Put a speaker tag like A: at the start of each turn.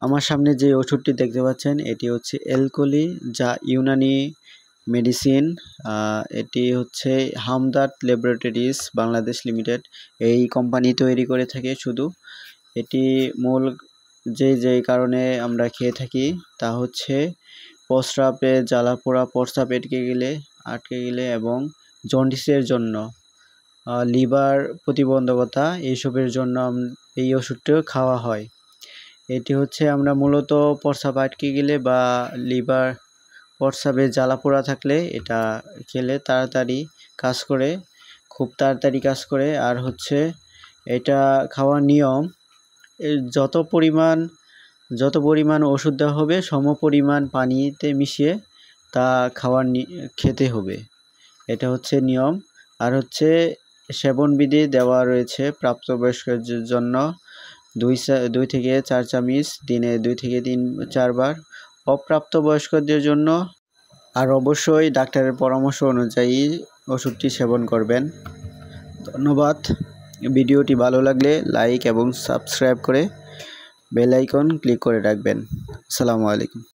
A: আমার সামনে যে ওষুধটি দেখতে পাচ্ছেন এটি হচ্ছে এলকলি, যা ইউনানি মেডিসিন। এটি হচ্ছে হামদার্দ ল্যাবরেটরিজ বাংলাদেশ লিমিটেড, এই কোম্পানি তৈরি করে থাকে। শুধু এটি মূল যে কারণে আমরা খেয়ে থাকি তা হচ্ছে প্রস্রাবে জ্বালাপোড়া, প্রস্রাব আটকে গেলে এবং জন্ডিসের জন্য, লিভার প্রতিবন্ধকতা, এইসবের জন্য এই ওষুধটিও খাওয়া হয়। এটি হচ্ছে আমরা মূলত প্রস্রাব আটকে গেলে বা লিভার প্রস্রাবে জ্বালাপোড়া থাকলে এটা খেলে তাড়াতাড়ি কাজ করে, খুব তাড়াতাড়ি কাজ করে। আর হচ্ছে এটা খাওয়ার নিয়ম, যত পরিমাণ ওষুধ দেওয়া হবে সমপরিমাণ পানিতে মিশিয়ে তা খেতে হবে, এটা হচ্ছে নিয়ম। আর হচ্ছে সেবনবিধি দেওয়া রয়েছে প্রাপ্তবয়স্কদের জন্য 2 থেকে 4 চামচ দিনে 2 থেকে 4 বার, অপ্রাপ্তবয়স্কদের জন্য আর অবশ্যই ডাক্তারের পরামর্শ অনুযায়ী ওষুধটি সেবন করবেন। ধন্যবাদ। ভিডিওটি ভালো লাগলে লাইক এবং সাবস্ক্রাইব করে বেল আইকন ক্লিক করে রাখবেন। আসসালামু আলাইকুম।